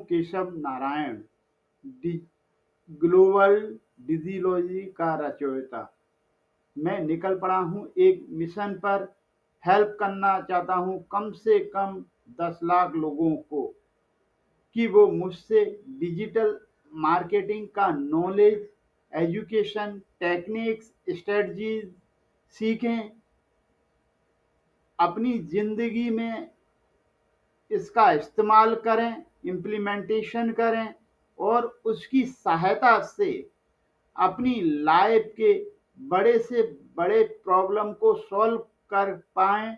Keshav Narayan, global डिजिलॉजी का रचयिता। मैं निकल पड़ा हूँ एक मिशन पर, हेल्प करना चाहता हूँ कम से कम 10 लाख लोगों को कि वो मुझसे डिजिटल मार्केटिंग का नॉलेज, एजुकेशन, टेक्निक्स, स्ट्रेटजीज सीखें, अपनी ज़िंदगी में इसका इस्तेमाल करें, इम्प्लीमेंटेशन करें और उसकी सहायता से अपनी लाइफ के बड़े से बड़े प्रॉब्लम को सॉल्व कर पाएँ,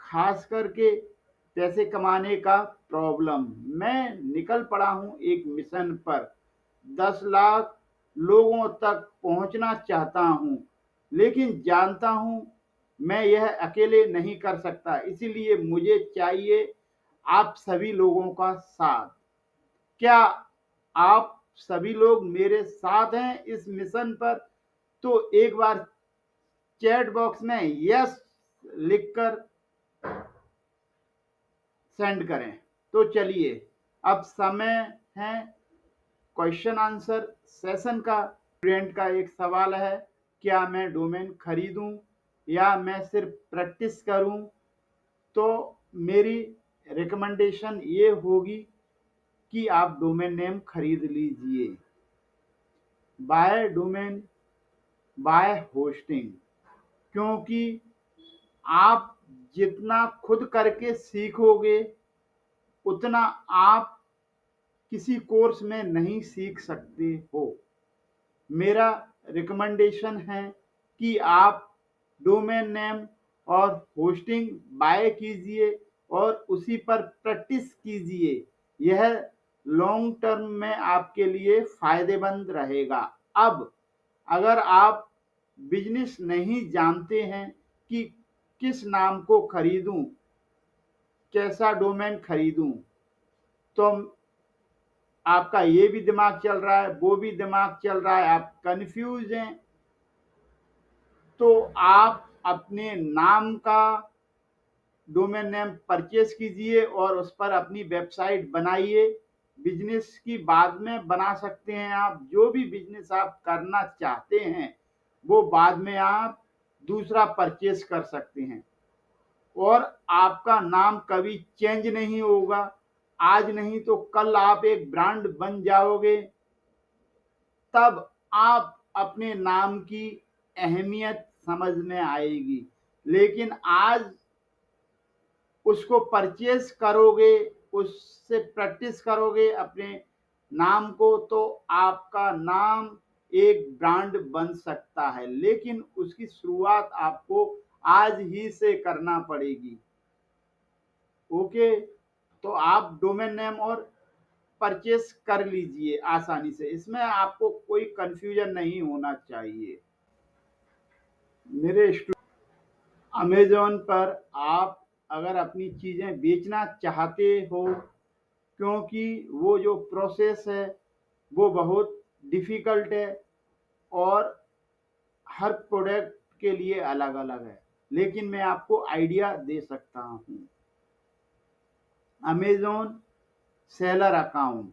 खास करके पैसे कमाने का प्रॉब्लम। मैं निकल पड़ा हूँ एक मिशन पर, 10 लाख लोगों तक पहुँचना चाहता हूँ, लेकिन जानता हूँ मैं यह अकेले नहीं कर सकता, इसीलिए मुझे चाहिए आप सभी लोगों का साथ। क्या आप सभी लोग मेरे साथ हैं इस मिशन पर? तो एक बार चैट बॉक्स में यस लिखकर सेंड करें। तो चलिए, अब समय है क्वेश्चन आंसर सेशन का। स्टूडेंट का एक सवाल है, क्या मैं डोमेन खरीदूं या मैं सिर्फ प्रैक्टिस करूं? तो मेरी रिकमेंडेशन ये होगी कि आप डोमेन नेम खरीद लीजिए। बाय डोमेन, बाय होस्टिंग, क्योंकि आप जितना खुद करके सीखोगे उतना आप किसी कोर्स में नहीं सीख सकते हो। मेरा रिकमेंडेशन है कि आप डोमेन नेम और होस्टिंग बाय कीजिए और उसी पर प्रैक्टिस कीजिए। यह लॉन्ग टर्म में आपके लिए फायदेमंद रहेगा। अब अगर आप बिजनेस नहीं जानते हैं कि किस नाम को खरीदूं, कैसा डोमेन खरीदूं, तो आपका ये भी दिमाग चल रहा है, वो भी दिमाग चल रहा है, आप कंफ्यूज हैं, तो आप अपने नाम का डोमेन नेम परचेज कीजिए और उस पर अपनी वेबसाइट बनाइए। बिजनेस की बाद में बना सकते हैं आप, जो भी बिजनेस आप करना चाहते हैं वो बाद में आप दूसरा परचेज कर सकते हैं और आपका नाम कभी चेंज नहीं होगा। आज नहीं तो कल आप एक ब्रांड बन जाओगे, तब आप अपने नाम की अहमियत समझ में आएगी। लेकिन आज उसको परचेज करोगे, उससे प्रैक्टिस करोगे अपने नाम को, तो आपका नाम एक ब्रांड बन सकता है, लेकिन उसकी शुरुआत आपको आज ही से करना पड़ेगी। ओके, तो आप डोमेन नेम और परचेस कर लीजिए आसानी से, इसमें आपको कोई कंफ्यूजन नहीं होना चाहिए। मेरे अमेज़न पर आप अगर अपनी चीज़ें बेचना चाहते हो, क्योंकि वो जो प्रोसेस है वो बहुत डिफ़िकल्ट है और हर प्रोडक्ट के लिए अलग अलग है, लेकिन मैं आपको आइडिया दे सकता हूँ। अमेज़न सेलर अकाउंट,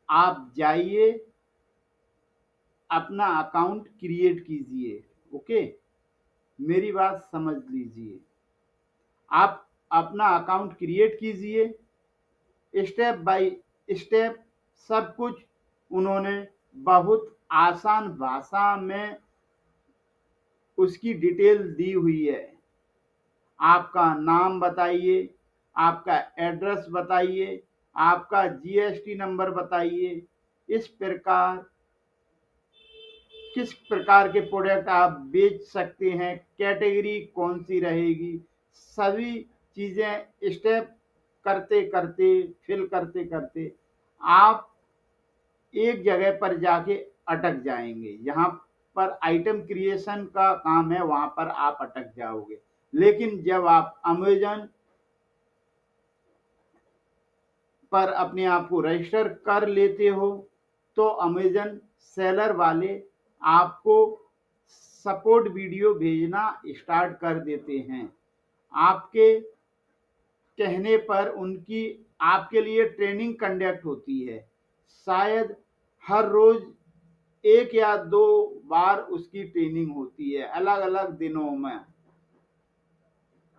आप जाइए, अपना अकाउंट क्रिएट कीजिए। ओके, मेरी बात समझ लीजिए। आप अपना अकाउंट क्रिएट कीजिए, स्टेप बाय स्टेप सब कुछ उन्होंने बहुत आसान भाषा में उसकी डिटेल दी हुई है। आपका नाम बताइए, आपका एड्रेस बताइए, आपका जीएसटी नंबर बताइए, इस प्रकार किस प्रकार के प्रोडक्ट आप बेच सकते हैं, कैटेगरी कौन सी रहेगी, सभी चीज़ें स्टेप करते करते, फिल करते करते आप एक जगह पर जाके अटक जाएंगे। जहाँ पर आइटम क्रिएशन का काम है वहाँ पर आप अटक जाओगे। लेकिन जब आप अमेज़न पर अपने आप को रजिस्टर कर लेते हो तो अमेज़न सेलर वाले आपको सपोर्ट वीडियो भेजना स्टार्ट कर देते हैं। आपके कहने पर उनकी आपके लिए ट्रेनिंग कंडक्ट होती है। शायद हर रोज 1 या 2 बार उसकी ट्रेनिंग होती है अलग-अलग दिनों में।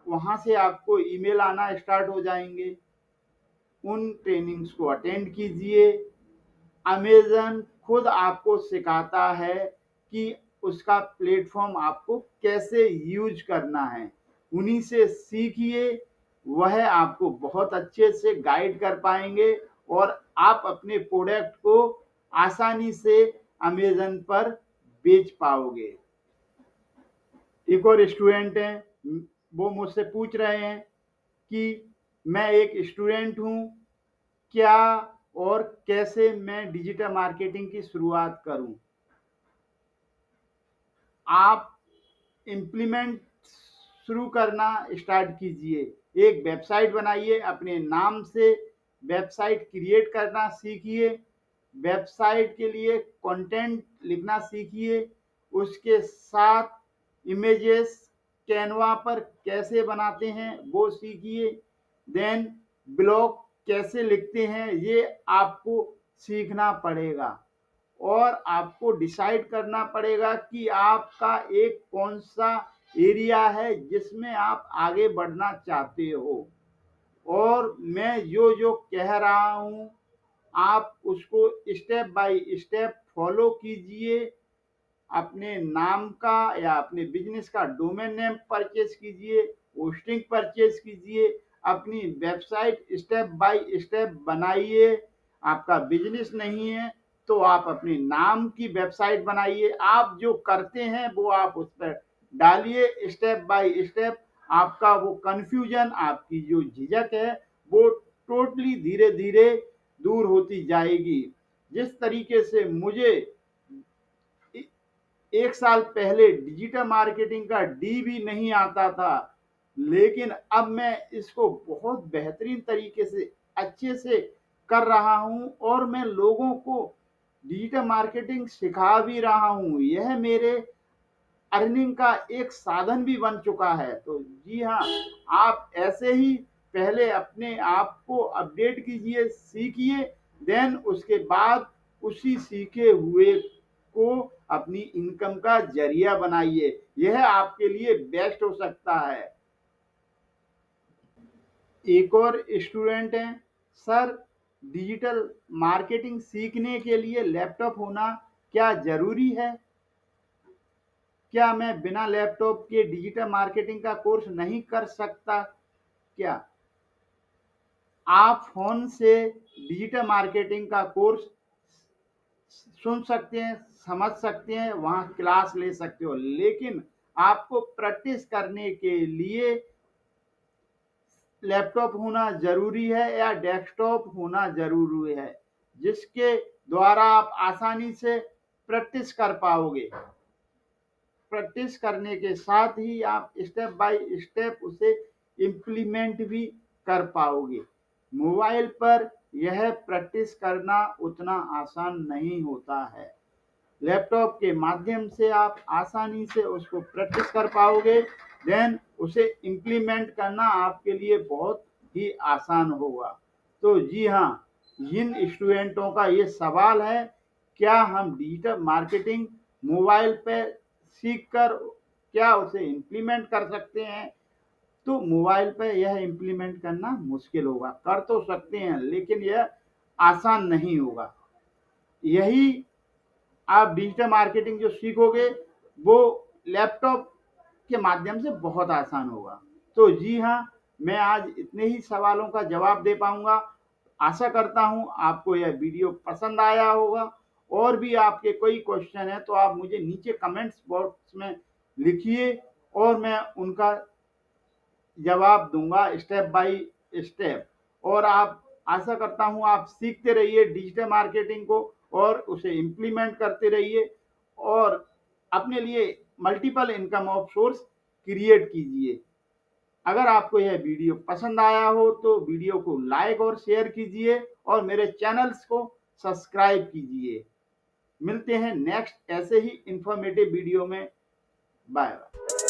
वहाँ से आपको ईमेल आना स्टार्ट हो जाएँगे। उन ट्रेनिंग्स को अटेंड कीजिए। अमेज़न खुद आपको सिखाता है कि उसका प्लेटफ़ॉर्म आपको कैसे यूज़ करना है। उन्हीं से सीखिए, वह आपको बहुत अच्छे से गाइड कर पाएँगे और आप अपने प्रोडक्ट को आसानी से अमेज़न पर बेच पाओगे। एक और स्टूडेंट हैं, वो मुझसे पूछ रहे हैं कि मैं एक स्टूडेंट हूँ, क्या और कैसे मैं डिजिटल मार्केटिंग की शुरुआत करूँ? आप इम्प्लीमेंट शुरू करना स्टार्ट कीजिए। एक वेबसाइट बनाइए, अपने नाम से वेबसाइट क्रिएट करना सीखिए। वेबसाइट के लिए कंटेंट लिखना सीखिए। उसके साथ इमेजेस कैनवा पर कैसे बनाते हैं वो सीखिए। देन ब्लॉग कैसे लिखते हैं ये आपको सीखना पड़ेगा और आपको डिसाइड करना पड़ेगा कि आपका एक कौन सा एरिया है जिसमें आप आगे बढ़ना चाहते हो। और मैं जो जो कह रहा हूँ आप उसको स्टेप बाय स्टेप फॉलो कीजिए। अपने नाम का या अपने बिजनेस का डोमेन नेम परचेज कीजिए, होस्टिंग परचेज कीजिए, अपनी वेबसाइट स्टेप बाय स्टेप बनाइए। आपका बिजनेस नहीं है तो आप अपने नाम की वेबसाइट बनाइए। आप जो करते हैं वो आप उस पर डालिए स्टेप बाय स्टेप। आपका वो कन्फ्यूजन, आपकी जो झिझक है वो टोटली धीरे धीरे दूर होती जाएगी। जिस तरीके से मुझे 1 साल पहले डिजिटल मार्केटिंग का डी भी नहीं आता था, लेकिन अब मैं इसको बहुत बेहतरीन तरीके से अच्छे से कर रहा हूँ और मैं लोगों को डिजिटल मार्केटिंग सिखा भी रहा हूँ। यह मेरे अर्निंग का एक साधन भी बन चुका है। तो जी हाँ, आप ऐसे ही पहले अपने आप को अपडेट कीजिए, सीखिए, देन उसके बाद उसी सीखे हुए को अपनी इनकम का जरिया बनाइए। यह आपके लिए बेस्ट हो सकता है। एक और स्टूडेंट हैं, सर डिजिटल मार्केटिंग सीखने के लिए लैपटॉप होना क्या ज़रूरी है? क्या मैं बिना लैपटॉप के डिजिटल मार्केटिंग का कोर्स नहीं कर सकता क्या? आप फ़ोन से डिजिटल मार्केटिंग का कोर्स सुन सकते हैं, समझ सकते हैं, वहाँ क्लास ले सकते हो, लेकिन आपको प्रैक्टिस करने के लिए लैपटॉप होना ज़रूरी है या डेस्कटॉप होना ज़रूरी है, जिसके द्वारा आप आसानी से प्रैक्टिस कर पाओगे। प्रैक्टिस करने के साथ ही आप स्टेप बाय स्टेप उसे इम्प्लीमेंट भी कर पाओगे। मोबाइल पर यह प्रैक्टिस करना उतना आसान नहीं होता है। लैपटॉप के माध्यम से आप आसानी से उसको प्रैक्टिस कर पाओगे, देन उसे इम्प्लीमेंट करना आपके लिए बहुत ही आसान होगा। तो जी हाँ, जिन स्टूडेंटों का ये सवाल है, क्या हम डिजिटल मार्केटिंग मोबाइल पे सीख कर क्या उसे इम्प्लीमेंट कर सकते हैं? तो मोबाइल पे यह इम्प्लीमेंट करना मुश्किल होगा। कर तो सकते हैं लेकिन यह आसान नहीं होगा। यही आप डिजिटल मार्केटिंग जो सीखोगे वो लैपटॉप के माध्यम से बहुत आसान होगा। तो जी हाँ, मैं आज इतने ही सवालों का जवाब दे पाऊँगा। आशा करता हूँ आपको यह वीडियो पसंद आया होगा। और भी आपके कोई क्वेश्चन है तो आप मुझे नीचे कमेंट्स बॉक्स में लिखिए और मैं उनका जवाब दूँगा स्टेप बाय स्टेप। और आप आशा करता हूँ आप सीखते रहिए डिजिटल मार्केटिंग को और उसे इम्प्लीमेंट करते रहिए और अपने लिए multiple income of source create कीजिए। अगर आपको यह वीडियो पसंद आया हो तो वीडियो को लाइक और शेयर कीजिए और मेरे चैनल्स को सब्सक्राइब कीजिए। मिलते हैं नेक्स्ट ऐसे ही इंफॉर्मेटिव वीडियो में। Bye bye.